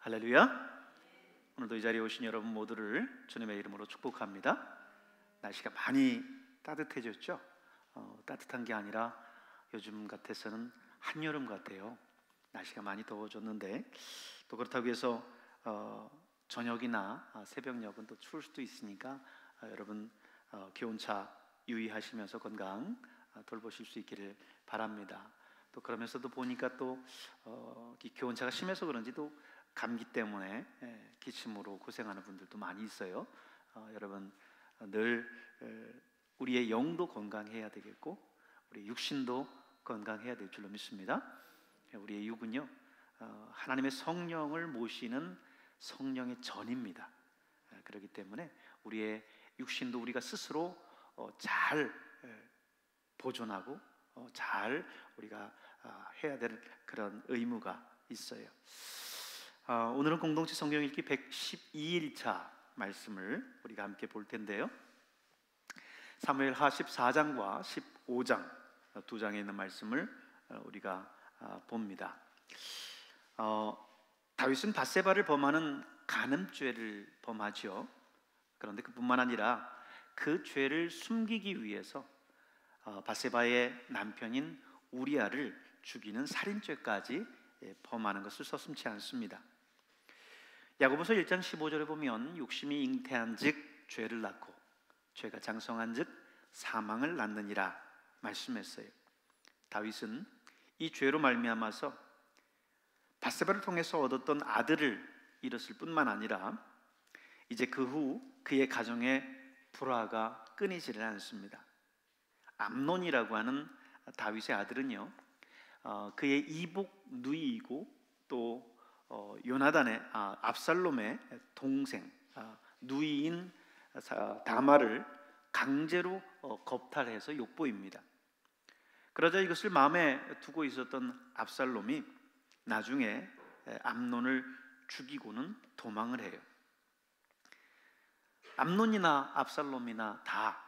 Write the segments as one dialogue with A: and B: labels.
A: 할렐루야. 오늘도 이 자리에 오신 여러분 모두를 주님의 이름으로 축복합니다. 날씨가 많이 따뜻해졌죠? 따뜻한 게 아니라 요즘 같아서는 한여름 같아요. 날씨가 많이 더워졌는데 또 그렇다고 해서 저녁이나 새벽녘은 또 추울 수도 있으니까 여러분 기온차 유의하시면서 건강 돌보실 수 있기를 바랍니다. 또 그러면서도 보니까 또 기온차가 심해서 그런지도 감기 때문에 기침으로 고생하는 분들도 많이 있어요. 여러분 늘 우리의 영도 건강해야 되겠고 우리 육신도 건강해야 될 줄로 믿습니다. 우리의 육은요 하나님의 성령을 모시는 성령의 전입니다. 그렇기 때문에 우리의 육신도 우리가 스스로 잘 보존하고 잘 우리가 해야 될 그런 의무가 있어요. 오늘은 공동체 성경 읽기 112일차 말씀을 우리가 함께 볼 텐데요. 사무엘하 14장과 15장 두 장에 있는 말씀을 우리가 봅니다. 다윗은 밧세바를 범하는 간음죄를 범하죠. 그런데 그뿐만 아니라 그 죄를 숨기기 위해서 밧세바의 남편인 우리아를 죽이는 살인죄까지 범하는 것을 서슴지 않습니다. 야고보서 1장 15절에 보면 욕심이 잉태한 즉 죄를 낳고 죄가 장성한 즉 사망을 낳느니라 말씀했어요. 다윗은 이 죄로 말미암아서 밧세바를 통해서 얻었던 아들을 잃었을 뿐만 아니라 이제 그 후 그의 가정에 불화가 끊이지를 않습니다. 암논이라고 하는 다윗의 아들은요 그의 이복 누이이고 또 요나단의 압살롬의 동생 누이인 다말을 강제로 겁탈해서 욕보입니다. 그러자 이것을 마음에 두고 있었던 압살롬이 나중에 암논을 죽이고는 도망을 해요. 암논이나 압살롬이나 다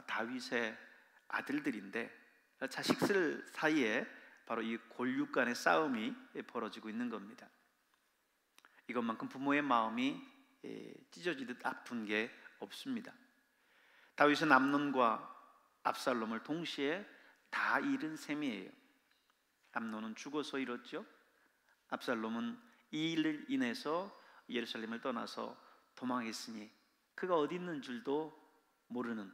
A: 다윗의 아들들인데 자식들 사이에 바로 이 골육 간의 싸움이 벌어지고 있는 겁니다. 이것만큼 부모의 마음이 찢어지듯 아픈 게 없습니다. 다윗은 암논과 압살롬을 동시에 다 잃은 셈이에요. 암논은 죽어서 잃었죠. 압살롬은 이 일을 인해서 예루살렘을 떠나서 도망했으니 그가 어디 있는 줄도 모르는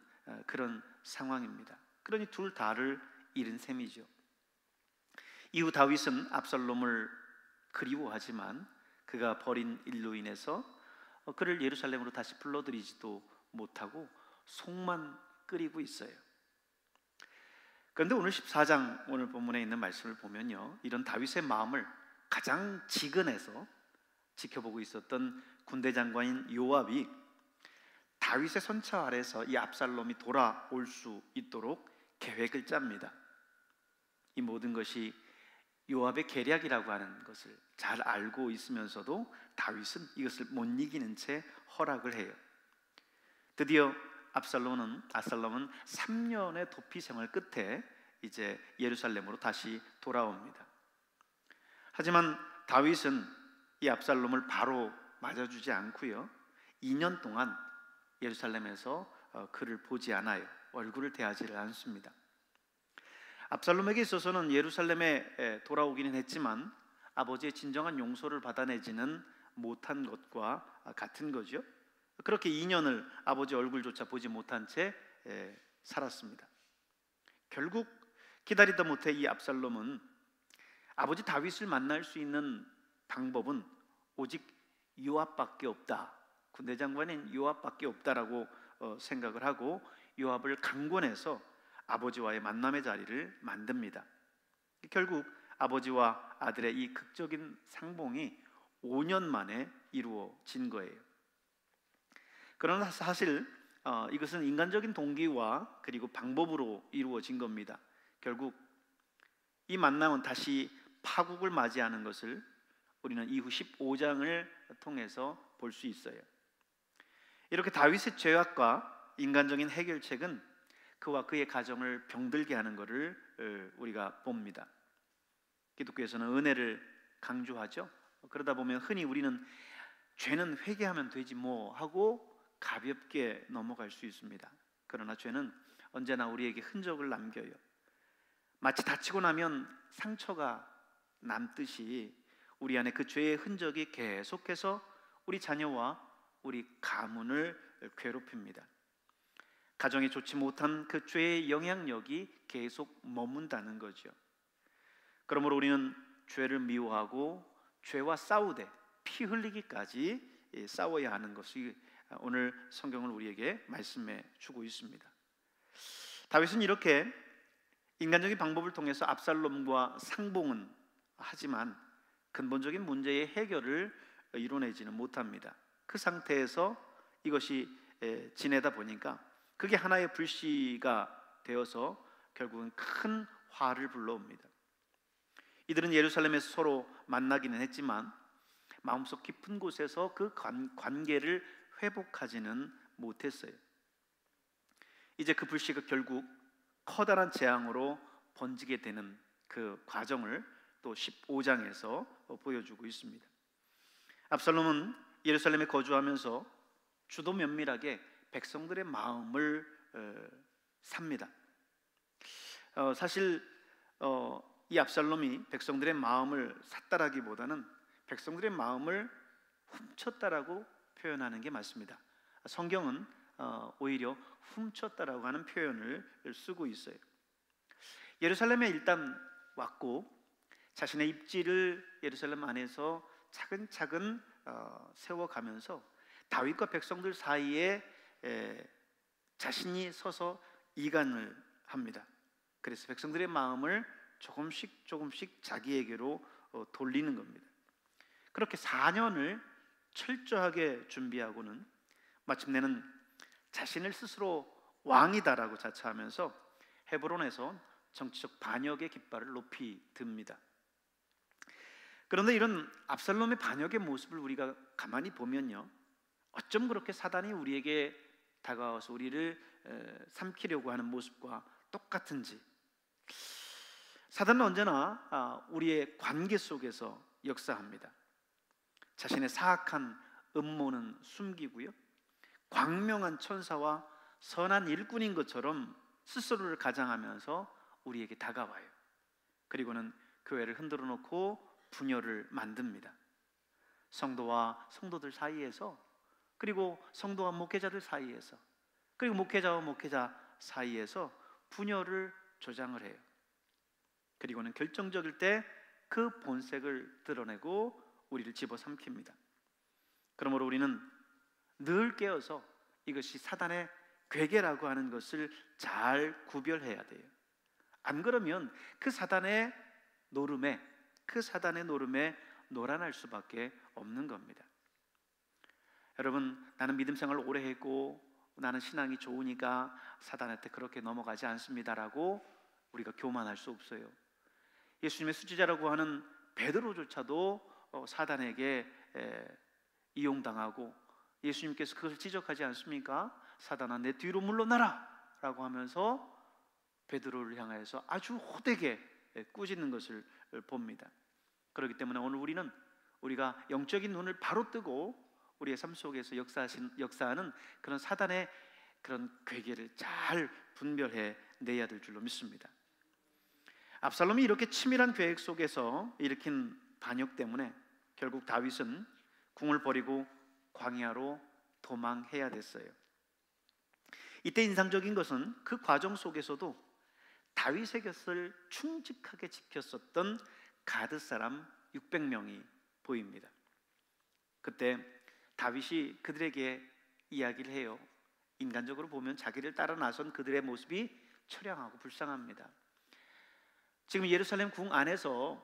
A: 그런 상황입니다. 그러니 둘 다를 잃은 셈이죠. 이후 다윗은 압살롬을 그리워하지만 그가 벌인 일로 인해서 그를 예루살렘으로 다시 불러들이지도 못하고 속만 끓이고 있어요. 그런데 오늘 14장 오늘 본문에 있는 말씀을 보면요 이런 다윗의 마음을 가장 지근해서 지켜보고 있었던 군대 장관인 요압이 다윗의 선처 아래서 이 압살롬이 돌아올 수 있도록 계획을 짭니다. 이 모든 것이 요압의 계략이라고 하는 것을 잘 알고 있으면서도 다윗은 이것을 못 이기는 채 허락을 해요. 드디어 압살롬은 3년의 도피 생활 끝에 이제 예루살렘으로 다시 돌아옵니다. 하지만 다윗은 이 압살롬을 바로 맞아주지 않고요 2년 동안 예루살렘에서 그를 보지 않아요. 얼굴을 대하지를 않습니다. 압살롬에게 있어서는 예루살렘에 돌아오기는 했지만 아버지의 진정한 용서를 받아내지는 못한 것과 같은 거죠. 그렇게 2년을 아버지 얼굴조차 보지 못한 채 살았습니다. 결국 기다리다 못해 이 압살롬은 아버지 다윗을 만날 수 있는 방법은 오직 요압밖에 없다, 군대 장관인 요압밖에 없다라고 생각을 하고 요압을 강권해서 아버지와의 만남의 자리를 만듭니다. 결국 아버지와 아들의 이 극적인 상봉이 5년 만에 이루어진 거예요. 그러나 사실 이것은 인간적인 동기와 그리고 방법으로 이루어진 겁니다. 결국 이 만남은 다시 파국을 맞이하는 것을 우리는 이후 15장을 통해서 볼 수 있어요. 이렇게 다윗의 죄악과 인간적인 해결책은 그와 그의 가정을 병들게 하는 것을 우리가 봅니다. 기독교에서는 은혜를 강조하죠. 그러다 보면 흔히 우리는 죄는 회개하면 되지 뭐 하고 가볍게 넘어갈 수 있습니다. 그러나 죄는 언제나 우리에게 흔적을 남겨요. 마치 다치고 나면 상처가 남듯이 우리 안에 그 죄의 흔적이 계속해서 우리 자녀와 우리 가문을 괴롭힙니다. 가정에 좋지 못한 그 죄의 영향력이 계속 머문다는 거죠. 그러므로 우리는 죄를 미워하고 죄와 싸우되 피 흘리기까지 싸워야 하는 것이 오늘 성경을 우리에게 말씀해 주고 있습니다. 다윗은 이렇게 인간적인 방법을 통해서 압살롬과 상봉은 하지만 근본적인 문제의 해결을 이뤄내지는 못합니다. 그 상태에서 이것이 지내다 보니까 그게 하나의 불씨가 되어서 결국은 큰 화를 불러옵니다. 이들은 예루살렘에서 서로 만나기는 했지만 마음속 깊은 곳에서 그 관계를 회복하지는 못했어요. 이제 그 불씨가 결국 커다란 재앙으로 번지게 되는 그 과정을 또 15장에서 보여주고 있습니다. 압살롬은 예루살렘에 거주하면서 주도 면밀하게 백성들의 마음을 삽니다. 사실 이 압살롬이 백성들의 마음을 샀다라기보다는 백성들의 마음을 훔쳤다라고 표현하는 게 맞습니다. 성경은 오히려 훔쳤다라고 하는 표현을 쓰고 있어요. 예루살렘에 일단 왔고 자신의 입지를 예루살렘 안에서 차근차근 세워가면서 다윗과 백성들 사이에 자신이 서서 이간을 합니다. 그래서 백성들의 마음을 조금씩 자기에게로 돌리는 겁니다. 그렇게 4년을 철저하게 준비하고는 마침내는 자신을 스스로 왕이다라고 자처하면서 헤브론에서 정치적 반역의 깃발을 높이 듭니다. 그런데 이런 압살롬의 반역의 모습을 우리가 가만히 보면요, 어쩜 그렇게 사단이 우리에게 다가와서 우리를 삼키려고 하는 모습과 똑같은지. 사단은 언제나 우리의 관계 속에서 역사합니다. 자신의 사악한 음모는 숨기고요, 광명한 천사와 선한 일꾼인 것처럼 스스로를 가장하면서 우리에게 다가와요. 그리고는 교회를 흔들어 놓고 분열을 만듭니다. 성도와 성도들 사이에서, 그리고 성도와 목회자들 사이에서, 그리고 목회자와 목회자 사이에서 분열을 조장을 해요. 그리고는 결정적일 때 그 본색을 드러내고 우리를 집어삼킵니다. 그러므로 우리는 늘 깨어서 이것이 사단의 괴계라고 하는 것을 잘 구별해야 돼요. 안 그러면 그 사단의 노름에 놀아날 수밖에 없는 겁니다. 여러분, 나는 믿음 생활을 오래 했고 나는 신앙이 좋으니까 사단한테 그렇게 넘어가지 않습니다라고 우리가 교만할 수 없어요. 예수님의 수지자라고 하는 베드로조차도 사단에게 이용당하고 예수님께서 그것을 지적하지 않습니까? 사단아, 내 뒤로 물러나라 라고 하면서 베드로를 향해서 아주 호되게 꾸짖는 것을 봅니다. 그렇기 때문에 오늘 우리가 영적인 눈을 바로 뜨고 우리의 삶 속에서 역사하는 그런 사단의 그런 괴계를 잘 분별해 내야 될 줄로 믿습니다. 압살롬이 이렇게 치밀한 계획 속에서 일으킨 반역 때문에 결국 다윗은 궁을 버리고 광야로 도망해야 됐어요. 이때 인상적인 것은 그 과정 속에서도 다윗의 곁을 충직하게 지켰었던 가드 사람 600명이 보입니다. 그때 다윗이 그들에게 이야기를 해요. 인간적으로 보면 자기를 따라 나선 그들의 모습이 처량하고 불쌍합니다. 지금 예루살렘 궁 안에서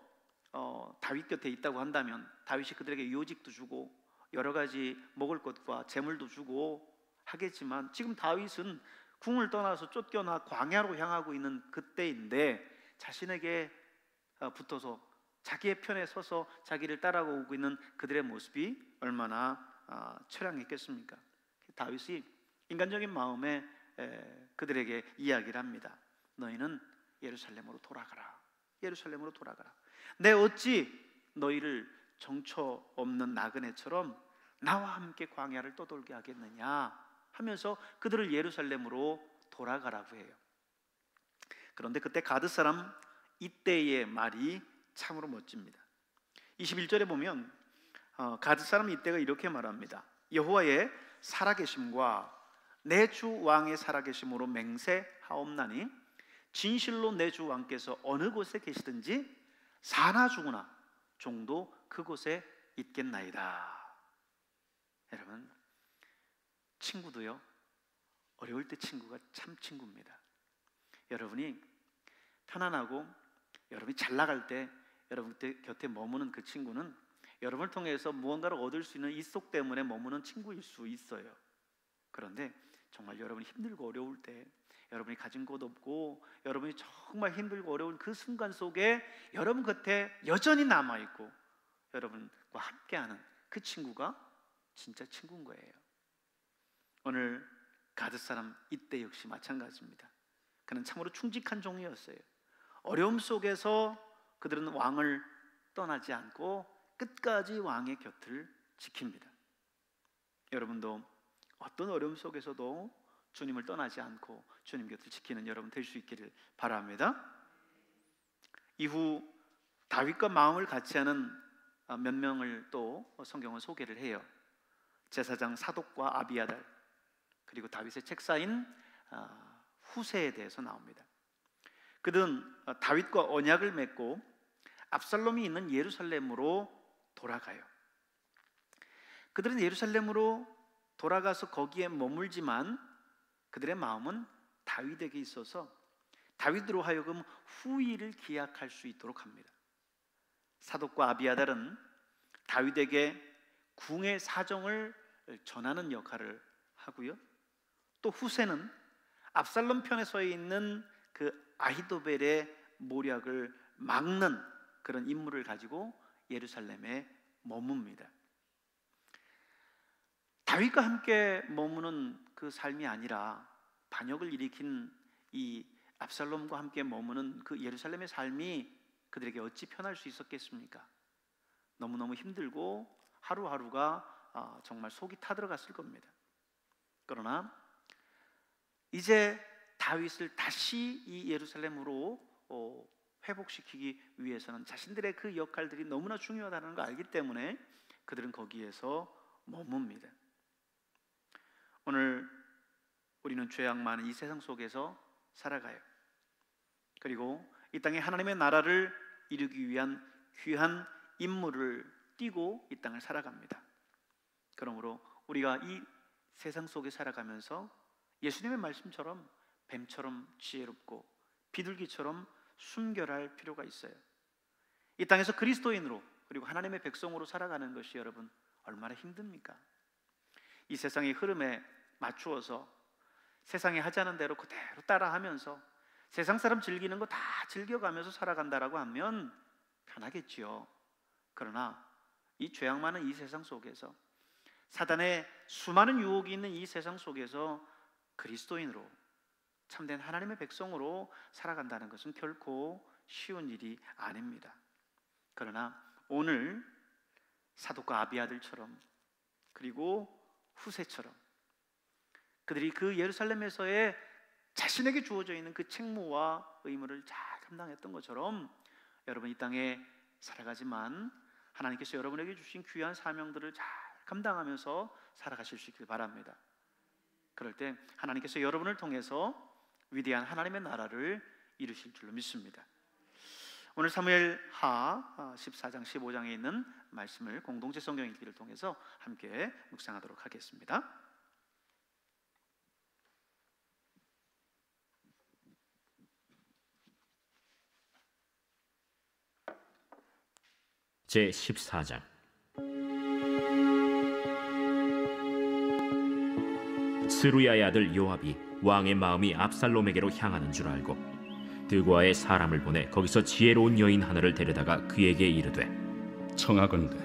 A: 다윗 곁에 있다고 한다면 다윗이 그들에게 요직도 주고 여러 가지 먹을 것과 재물도 주고 하겠지만, 지금 다윗은 궁을 떠나서 쫓겨나 광야로 향하고 있는 그때인데 자신에게 붙어서 자기의 편에 서서 자기를 따라오고 있는 그들의 모습이 얼마나 처량했겠습니까? 다윗이 인간적인 마음에 그들에게 이야기를 합니다. 너희는 예루살렘으로 돌아가라. 예루살렘으로 돌아가라. 내 어찌 너희를 정처 없는 나그네처럼 나와 함께 광야를 떠돌게 하겠느냐 하면서 그들을 예루살렘으로 돌아가라고 해요. 그런데 그때 가드 사람 이때의 말이 참으로 멋집니다. 21절에 보면 가드 사람 이때가 이렇게 말합니다. 여호와의 살아계심과 내 주 왕의 살아계심으로 맹세하옵나니 진실로 내 주 왕께서 어느 곳에 계시든지 사나 죽으나 종도 그곳에 있겠나이다. 여러분, 친구도요, 어려울 때 친구가 참 친구입니다. 여러분이 편안하고 여러분이 잘 나갈 때 여러분 곁에 머무는 그 친구는 여러분을 통해서 무언가를 얻을 수 있는 이속 때문에 머무는 친구일 수 있어요. 그런데 정말 여러분이 힘들고 어려울 때, 여러분이 가진 것 없고 여러분이 정말 힘들고 어려운 그 순간 속에 여러분 곁에 여전히 남아있고 여러분과 함께하는 그 친구가 진짜 친구인 거예요. 오늘 가드 사람 이때 역시 마찬가지입니다. 그는 참으로 충직한 종이었어요. 어려움 속에서 그들은 왕을 떠나지 않고 끝까지 왕의 곁을 지킵니다. 여러분도 어떤 어려움 속에서도 주님을 떠나지 않고 주님 곁을 지키는 여러분 될 수 있기를 바랍니다. 이후 다윗과 마음을 같이 하는 몇 명을 또 성경은 소개를 해요. 제사장 사독과 아비아달, 그리고 다윗의 책사인 후세에 대해서 나옵니다. 그들은 다윗과 언약을 맺고 압살롬이 있는 예루살렘으로 돌아가요. 그들은 예루살렘으로 돌아가서 거기에 머물지만 그들의 마음은 다윗에게 있어서 다윗으로 하여금 후위를 기약할 수 있도록 합니다. 사독과 아비아달은 다윗에게 궁의 사정을 전하는 역할을 하고요, 또 후세는 압살롬 편에 서 있는 그 아히도벨의 모략을 막는 그런 임무를 가지고 예루살렘에 머뭅니다. 다윗과 함께 머무는 그 삶이 아니라 반역을 일으킨 이 압살롬과 함께 머무는 그 예루살렘의 삶이 그들에게 어찌 편할 수 있었겠습니까? 너무너무 힘들고 하루하루가 정말 속이 타들어갔을 겁니다. 그러나 이제 다윗을 다시 이 예루살렘으로 회복시키기 위해서는 자신들의 그 역할들이 너무나 중요하다는 걸 알기 때문에 그들은 거기에서 머뭅니다. 오늘 우리는 죄악 많은 이 세상 속에서 살아가요. 그리고 이 땅에 하나님의 나라를 이루기 위한 귀한 임무를 띠고 이 땅을 살아갑니다. 그러므로 우리가 이 세상 속에 살아가면서 예수님의 말씀처럼 뱀처럼 지혜롭고 비둘기처럼 순결할 필요가 있어요. 이 땅에서 그리스도인으로 그리고 하나님의 백성으로 살아가는 것이 여러분 얼마나 힘듭니까? 이 세상의 흐름에 맞추어서 세상이 하자는 대로 그대로 따라하면서 세상 사람 즐기는 거 다 즐겨가면서 살아간다라고 하면 편하겠지요. 그러나 이 죄악 많은 이 세상 속에서, 사단의 수많은 유혹이 있는 이 세상 속에서 그리스도인으로 참된 하나님의 백성으로 살아간다는 것은 결코 쉬운 일이 아닙니다. 그러나 오늘 사독과 아비아들처럼 그리고 후세처럼 그들이 그 예루살렘에서의 자신에게 주어져 있는 그 책무와 의무를 잘 감당했던 것처럼 여러분 이 땅에 살아가지만 하나님께서 여러분에게 주신 귀한 사명들을 잘 감당하면서 살아가실 수 있길 바랍니다. 그럴 때 하나님께서 여러분을 통해서 위대한 하나님의 나라를 이루실 줄로 믿습니다. 오늘 사무엘하 14장 15장에 있는 말씀을 공동체 성경 읽기를 통해서 함께 묵상하도록 하겠습니다.
B: 제14장. 스루야의 아들 요압이 왕의 마음이 압살롬에게로 향하는 줄 알고 드고아의 사람을 보내 거기서 지혜로운 여인 하나를 데려다가 그에게 이르되,
C: 청하건대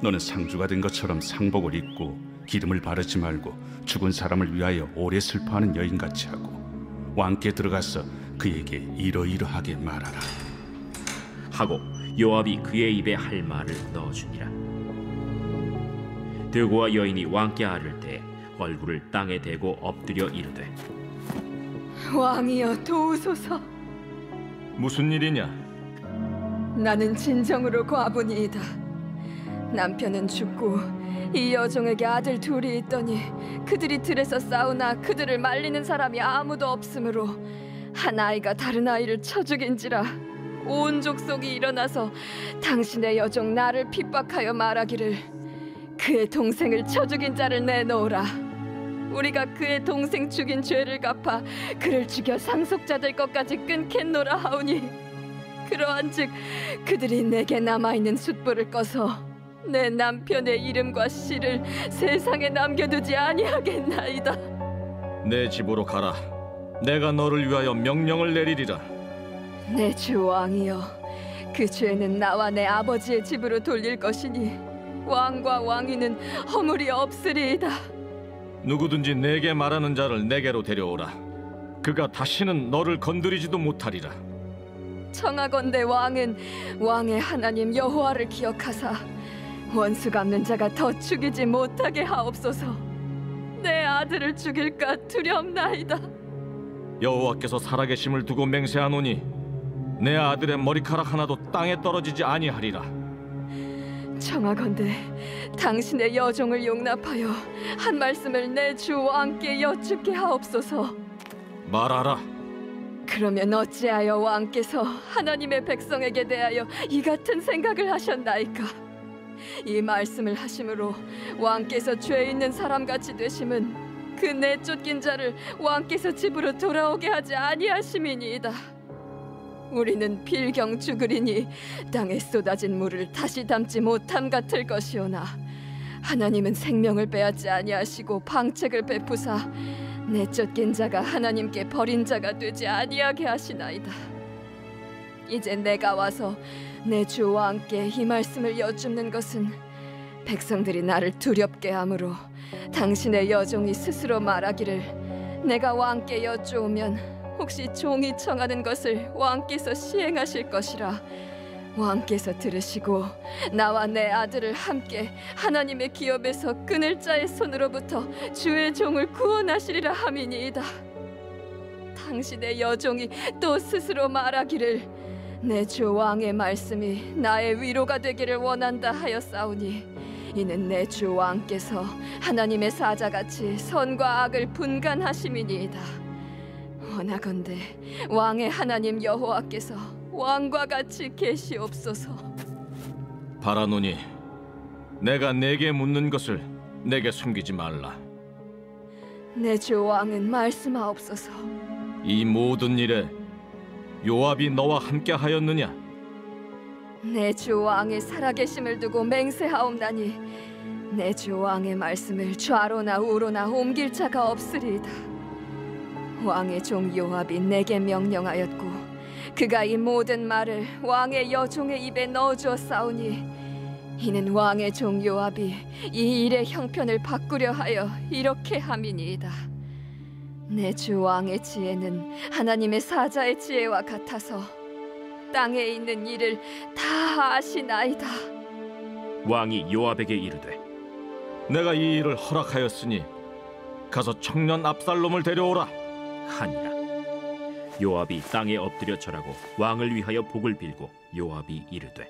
C: 너는 상주가 된 것처럼 상복을 입고 기름을 바르지 말고 죽은 사람을 위하여 오래 슬퍼하는 여인같이 하고 왕께 들어가서 그에게 이러이러하게 말하라
B: 하고 요압이 그의 입에 할 말을 넣어주니라. 드고와 여인이 왕께 아를 때 얼굴을 땅에 대고 엎드려 이르되,
D: 왕이여 도우소서.
E: 무슨 일이냐?
D: 나는 진정으로 과부니이다. 남편은 죽고 이 여종에게 아들 둘이 있더니 그들이 들에서 싸우나 그들을 말리는 사람이 아무도 없으므로 한 아이가 다른 아이를 쳐 죽인지라. 온 족속이 일어나서 당신의 여종 나를 핍박하여 말하기를 그의 동생을 쳐 죽인 자를 내놓으라. 우리가 그의 동생 죽인 죄를 갚아 그를 죽여 상속자 될 것까지 끊겠노라 하오니, 그러한즉 그들이 내게 남아있는 숫불을 꺼서 내 남편의 이름과 씨를 세상에 남겨두지 아니하겠나이다.
E: 내 집으로 가라. 내가 너를 위하여 명령을 내리리라.
D: 내 주 왕이여, 그 죄는 나와 내 아버지의 집으로 돌릴 것이니 왕과 왕위는 허물이 없으리이다.
E: 누구든지 내게 말하는 자를 내게로 데려오라. 그가 다시는 너를 건드리지도 못하리라.
D: 청하건대 왕은 왕의 하나님 여호와를 기억하사 원수 갚는 자가 더 죽이지 못하게 하옵소서. 내 아들을 죽일까 두렵나이다.
E: 여호와께서 살아계심을 두고 맹세하노니 내 아들의 머리카락 하나도 땅에 떨어지지 아니하리라.
D: 청하건대 당신의 여종을 용납하여 한 말씀을 내 주 왕께 여쭙게 하옵소서.
E: 말하라.
D: 그러면 어찌하여 왕께서 하나님의 백성에게 대하여 이 같은 생각을 하셨나이까? 이 말씀을 하심으로 왕께서 죄 있는 사람같이 되심은 그 내쫓긴 자를 왕께서 집으로 돌아오게 하지 아니하심이니이다. 우리는 필경 죽으리니 땅에 쏟아진 물을 다시 담지 못함 같을 것이오나, 하나님은 생명을 빼앗지 아니하시고 방책을 베푸사 내쫓긴 자가 하나님께 버린 자가 되지 아니하게 하시나이다. 이제 내가 와서 내 주 왕께 이 말씀을 여쭙는 것은 백성들이 나를 두렵게 하므로 당신의 여종이 스스로 말하기를 내가 왕께 여쭈오면 혹시 종이 청하는 것을 왕께서 시행하실 것이라 왕께서 들으시고 나와 내 아들을 함께 하나님의 기업에서 끊을 자의 손으로부터 주의 종을 구원하시리라 함이니이다. 당신의 여종이 또 스스로 말하기를 내 주 왕의 말씀이 나의 위로가 되기를 원한다 하였사오니, 이는 내 주 왕께서 하나님의 사자같이 선과 악을 분간하심이니이다. 원하건대 왕의 하나님 여호와께서 왕과 같이 계시옵소서.
E: 바라노니 내가 내게 묻는 것을 내게 숨기지 말라.
D: 내 주 왕은 말씀하옵소서.
E: 이 모든 일에 요압이 너와 함께 하였느냐?
D: 내 주 왕의 살아계심을 두고 맹세하옵나니 내 주 왕의 말씀을 좌로나 우로나 옮길 자가 없으리이다. 왕의 종 요압이 내게 명령하였고 그가 이 모든 말을 왕의 여종의 입에 넣어주었사오니, 이는 왕의 종 요압이 이 일의 형편을 바꾸려 하여 이렇게 함이니이다. 내 주 왕의 지혜는 하나님의 사자의 지혜와 같아서 땅에 있는 일을 다 아시나이다.
B: 왕이 요압에게 이르되,
E: 내가 이 일을 허락하였으니 가서 청년 압살롬을 데려오라
B: 하니라. 요압이 땅에 엎드려 절하고 왕을 위하여 복을 빌고 요압이 이르되,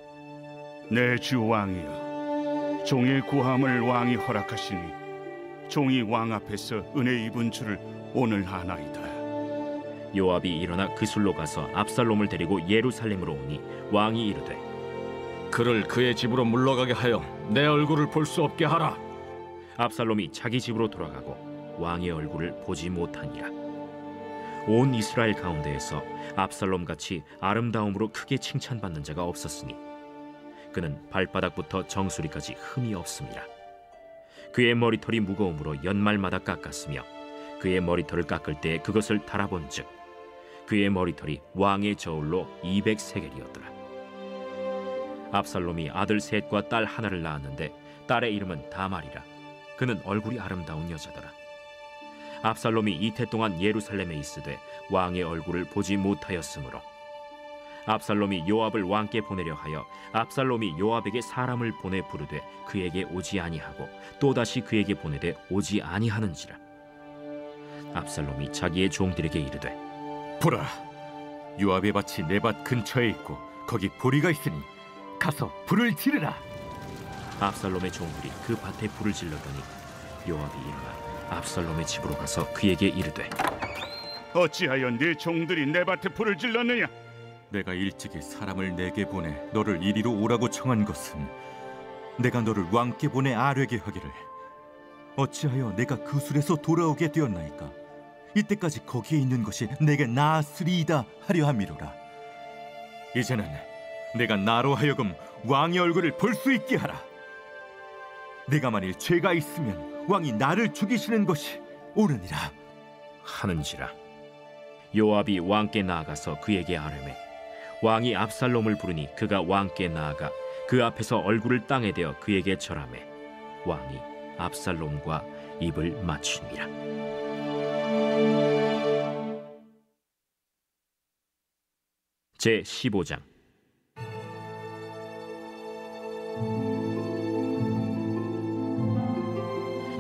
C: 내 주 왕이여, 종의 구함을 왕이 허락하시니 종이 왕 앞에서 은혜 입은 줄을 오늘 아나이다.
B: 요압이 일어나 그술로 가서 압살롬을 데리고 예루살렘으로 오니 왕이 이르되,
E: 그를 그의 집으로 물러가게 하여 내 얼굴을 볼 수 없게 하라.
B: 압살롬이 자기 집으로 돌아가고 왕의 얼굴을 보지 못하니라. 온 이스라엘 가운데에서 압살롬같이 아름다움으로 크게 칭찬받는 자가 없었으니 그는 발바닥부터 정수리까지 흠이 없습니다. 그의 머리털이 무거움으로 연말마다 깎았으며 그의 머리털을 깎을 때 그것을 달아본즉 그의 머리털이 왕의 저울로 200세겔이었더라. 압살롬이 아들 셋과 딸 하나를 낳았는데 딸의 이름은 다말이라. 그는 얼굴이 아름다운 여자더라. 압살롬이 이태 동안 예루살렘에 있으되 왕의 얼굴을 보지 못하였으므로 압살롬이 요압을 왕께 보내려 하여 압살롬이 요압에게 사람을 보내 부르되 그에게 오지 아니하고 또다시 그에게 보내되 오지 아니하는지라. 압살롬이 자기의 종들에게 이르되
E: 보라, 요압의 밭이 내 밭 근처에 있고 거기 보리가 있으니 가서 불을 지르라.
B: 압살롬의 종들이 그 밭에 불을 질렀더니 요압이 일어나 압살롬의 집으로 가서 그에게 이르되
C: 어찌하여 네 종들이 내 밭에 불을 질렀느냐?
E: 내가 일찍이 사람을 내게 보내 너를 이리로 오라고 청한 것은 내가 너를 왕께 보내 아뢰게 하기를 어찌하여 내가 그 술에서 돌아오게 되었나이까? 이때까지 거기에 있는 것이 내게 나았으리이다 하려 함이로라. 이제는 내가 나로 하여금 왕의 얼굴을 볼 수 있게 하라. 내가 만일 죄가 있으면 왕이 나를 죽이시는 것이 옳으니라
B: 하는지라. 요압이 왕께 나아가서 그에게 아뢰매 왕이 압살롬을 부르니 그가 왕께 나아가 그 앞에서 얼굴을 땅에 대어 그에게 절하매 왕이 압살롬과 입을 맞추니라. 제 15장.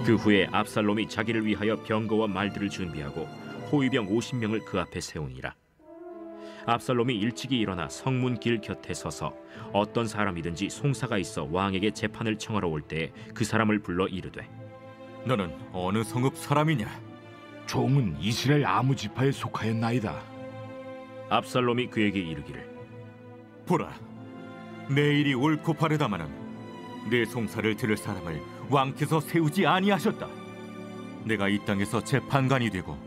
B: 그 후에 압살롬이 자기를 위하여 병거와 말들을 준비하고 호위병 50명을 그 앞에 세우니라. 압살롬이 일찍이 일어나 성문 길 곁에 서서 어떤 사람이든지 송사가 있어 왕에게 재판을 청하러 올 때에 그 사람을 불러 이르되
E: 너는 어느 성읍 사람이냐?
F: 종은 이스라엘 아무 지파에 속하였나이다.
B: 압살롬이 그에게 이르기를
E: 보라, 내 일이 옳고 바르다마는 내 송사를 들을 사람을 왕께서 세우지 아니하셨다. 내가 이 땅에서 재판관이 되고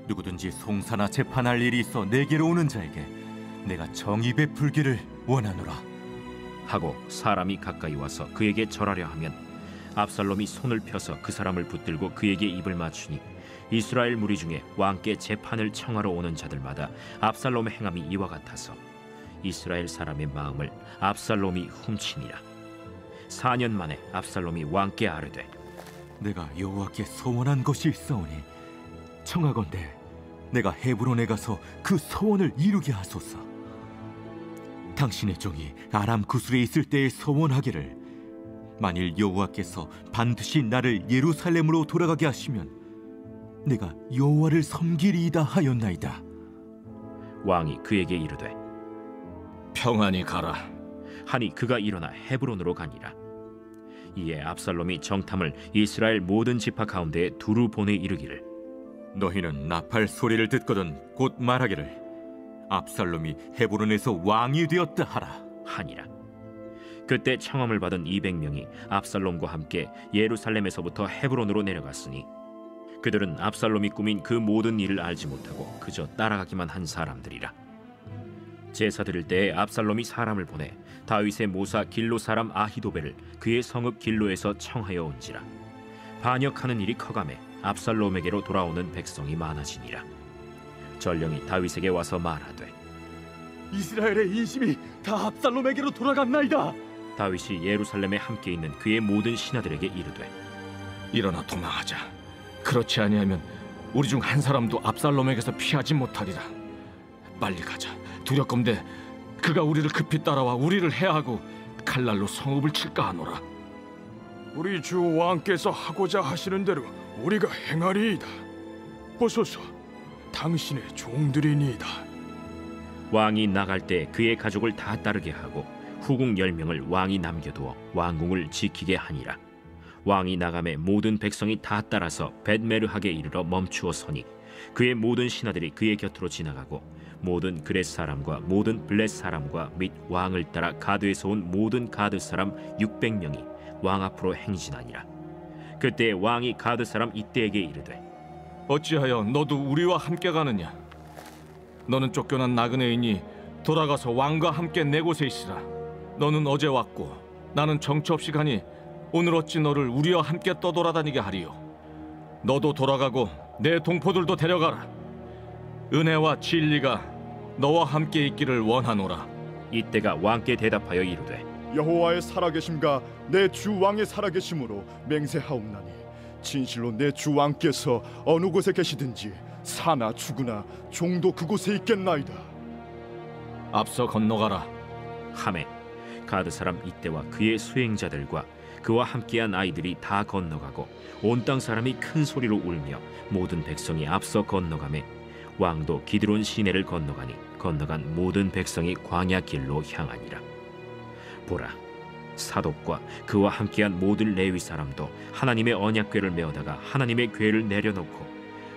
E: 누구든지 송사나 재판할 일이 있어 내게로 오는 자에게 내가 정의 베풀기를 원하노라
B: 하고 사람이 가까이 와서 그에게 절하려 하면 압살롬이 손을 펴서 그 사람을 붙들고 그에게 입을 맞추니 이스라엘 무리 중에 왕께 재판을 청하러 오는 자들마다 압살롬의 행함이 이와 같아서 이스라엘 사람의 마음을 압살롬이 훔치니라. 4년 만에 압살롬이 왕께 아뢰되
E: 내가 여호와께 소원한 것이 있사오니 청하건대 내가 헤브론에 가서 그 소원을 이루게 하소서. 당신의 종이 아람 구술에 있을 때에 소원하기를 만일 여호와께서 반드시 나를 예루살렘으로 돌아가게 하시면 내가 여호와를 섬기리이다 하였나이다.
B: 왕이 그에게 이르되
E: 평안히 가라
B: 하니 그가 일어나 헤브론으로 가니라. 이에 압살롬이 정탐을 이스라엘 모든 지파 가운데에 두루 보내 이르기를
E: 너희는 나팔 소리를 듣거든 곧 말하기를 압살롬이 헤브론에서 왕이 되었다 하라
B: 하니라. 그때 청함을 받은 200명이 압살롬과 함께 예루살렘에서부터 헤브론으로 내려갔으니 그들은 압살롬이 꾸민 그 모든 일을 알지 못하고 그저 따라가기만 한 사람들이라. 제사 드릴 때에 압살롬이 사람을 보내 다윗의 모사 길로 사람 아히도벨을 그의 성읍 길로에서 청하여 온지라. 반역하는 일이 커가매 압살롬에게로 돌아오는 백성이 많아지니라. 전령이 다윗에게 와서 말하되
F: 이스라엘의 인심이 다 압살롬에게로 돌아갔나이다.
B: 다윗이 예루살렘에 함께 있는 그의 모든 신하들에게 이르되
E: 일어나 도망하자. 그렇지 아니하면 우리 중 한 사람도 압살롬에게서 피하지 못하리라. 빨리 가자. 두렵건대 그가 우리를 급히 따라와 우리를 해하고 칼날로 성읍을 칠까 하노라.
F: 우리 주 왕께서 하고자 하시는 대로 우리가 행하리이다. 보소서, 당신의 종들이니이다.
B: 왕이 나갈 때 그의 가족을 다 따르게 하고 후궁 10명을 왕이 남겨두어 왕궁을 지키게 하니라. 왕이 나감에 모든 백성이 다 따라서 벳메르하게 이르러 멈추어 서니 그의 모든 신하들이 그의 곁으로 지나가고 모든 그렛 사람과 모든 블렛 사람과 및 왕을 따라 가드에서 온 모든 가드 사람 600명이 왕 앞으로 행진하니라. 그때 왕이 가드 사람 이때에게 이르되
E: 어찌하여 너도 우리와 함께 가느냐? 너는 쫓겨난 나그네이니 돌아가서 왕과 함께 내 곳에 있으라. 너는 어제 왔고 나는 정처 없이 가니 오늘 어찌 너를 우리와 함께 떠돌아다니게 하리요? 너도 돌아가고 내 동포들도 데려가라. 은혜와 진리가 너와 함께 있기를 원하노라.
B: 이때가 왕께 대답하여 이르되
G: 여호와의 살아계심과 내 주 왕의 살아계심으로 맹세하옵나니 진실로 내 주 왕께서 어느 곳에 계시든지 사나 죽으나 종도 그곳에 있겠나이다.
H: 앞서 건너가라.
B: 하매 가드 사람 이때와 그의 수행자들과 그와 함께한 아이들이 다 건너가고 온 땅 사람이 큰 소리로 울며 모든 백성이 앞서 건너가매 왕도 기드론 시내를 건너가니 건너간 모든 백성이 광야 길로 향하니라. 보라, 사독과 그와 함께한 모든 레위 사람도 하나님의 언약궤를 메어다가 하나님의 궤를 내려놓고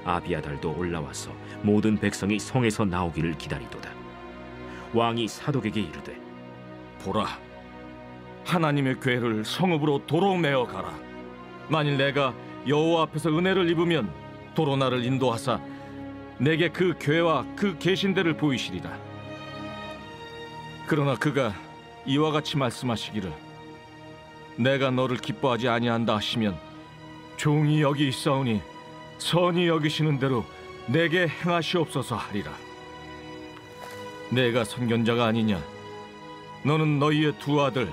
B: 아비아달도 올라와서 모든 백성이 성에서 나오기를 기다리도다. 왕이 사독에게 이르되,
H: 보라, 하나님의 궤를 성읍으로 도로 메어 가라. 만일 내가 여호와 앞에서 은혜를 입으면 도로 나를 인도하사 내게 그 궤와 그 계신대를 보이시리라. 그러나 그가 이와 같이 말씀하시기를, 내가 너를 기뻐하지 아니한다 하시면 종이 여기 있사오니 선히 여기시는 대로 내게 행하시옵소서 하리라. 내가 선견자가 아니냐? 너는 너희의 두 아들,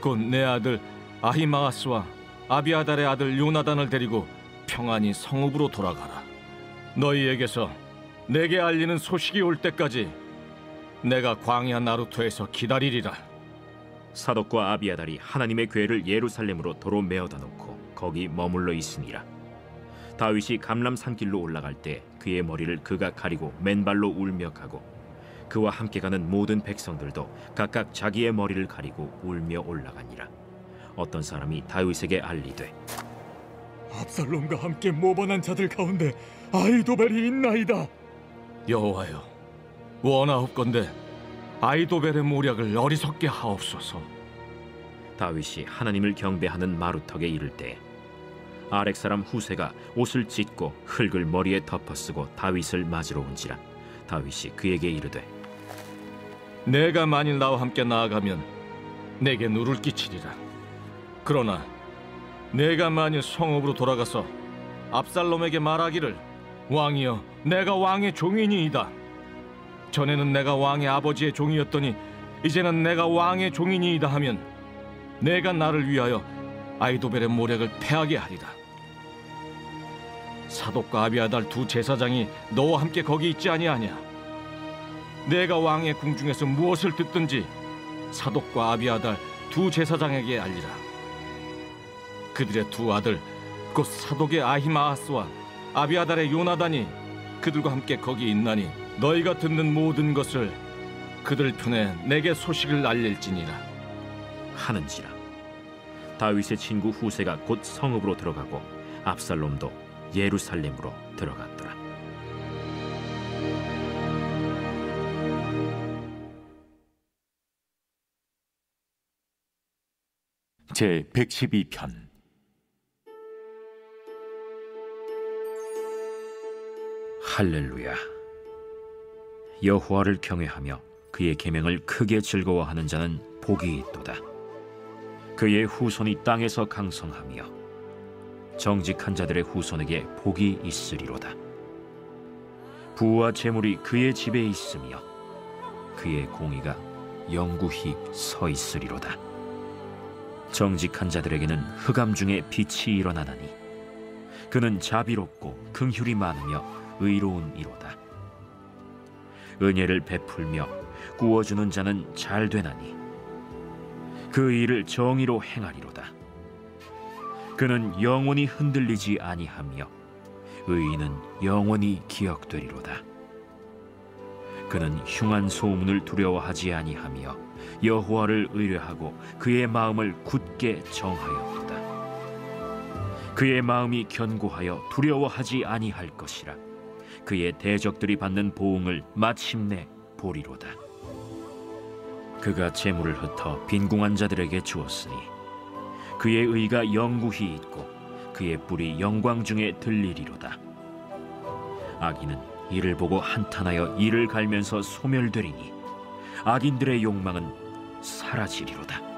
H: 곧 내 아들 아히마아스와 아비아달의 아들 요나단을 데리고 평안히 성읍으로 돌아가라. 너희에게서 내게 알리는 소식이 올 때까지 내가 광야 나루토에서 기다리리라.
B: 사독과 아비아달이 하나님의 궤를 예루살렘으로 도로 메어다 놓고 거기 머물러 있으니라. 다윗이 감람 산길로 올라갈 때 그의 머리를 그가 가리고 맨발로 울며 가고 그와 함께 가는 모든 백성들도 각각 자기의 머리를 가리고 울며 올라가니라. 어떤 사람이 다윗에게 알리되,
F: 압살롬과 함께 모반한 자들 가운데 아히도벨이 있나이다.
H: 여호와여, 원하옵건대 아히도벨의 모략을 어리석게 하옵소서.
B: 다윗이 하나님을 경배하는 마루턱에 이를 때 아렉 사람 후세가 옷을 찢고 흙을 머리에 덮어쓰고 다윗을 맞으러 온지라. 다윗이 그에게 이르되,
H: 내가 만일 나와 함께 나아가면 내게 누를 끼치리라. 그러나 내가 만일 성읍으로 돌아가서 압살롬에게 말하기를, 왕이여, 내가 왕의 종이니이다. 전에는 내가 왕의 아버지의 종이었더니 이제는 내가 왕의 종이니이다 하면 내가 나를 위하여 아히도벨의 모략을 패하게 하리라. 사독과 아비아달 두 제사장이 너와 함께 거기 있지 아니하냐? 내가 왕의 궁중에서 무엇을 듣든지 사독과 아비아달 두 제사장에게 알리라. 그들의 두 아들 곧 사독의 아히마아스와 아비아달의 요나단이 그들과 함께 거기 있나니 너희가 듣는 모든 것을 그들 편에 내게 소식을 알릴지니라
B: 하는지라. 다윗의 친구 후세가 곧 성읍으로 들어가고 압살롬도 예루살렘으로 들어갔더라.
E: 제 112편.
B: 할렐루야. 여호와를 경외하며 그의 계명을 크게 즐거워하는 자는 복이 있도다. 그의 후손이 땅에서 강성하며 정직한 자들의 후손에게 복이 있으리로다. 부와 재물이 그의 집에 있으며 그의 공의가 영구히 서 있으리로다. 정직한 자들에게는 흑암 중에 빛이 일어나나니 그는 자비롭고 긍휼이 많으며 의로운 이로다. 은혜를 베풀며 구워주는 자는 잘 되나니 그 일을 정의로 행하리로다. 그는 영원히 흔들리지 아니하며 의인은 영원히 기억되리로다. 그는 흉한 소문을 두려워하지 아니하며 여호와를 의뢰하고 그의 마음을 굳게 정하였도다. 그의 마음이 견고하여 두려워하지 아니할 것이라. 그의 대적들이 받는 보응을 마침내 보리로다. 그가 재물을 흩어 빈궁한 자들에게 주었으니 그의 의가 영구히 있고 그의 뿔이 영광 중에 들리리로다. 악인은 이를 보고 한탄하여 이를 갈면서 소멸되리니 악인들의 욕망은 사라지리로다.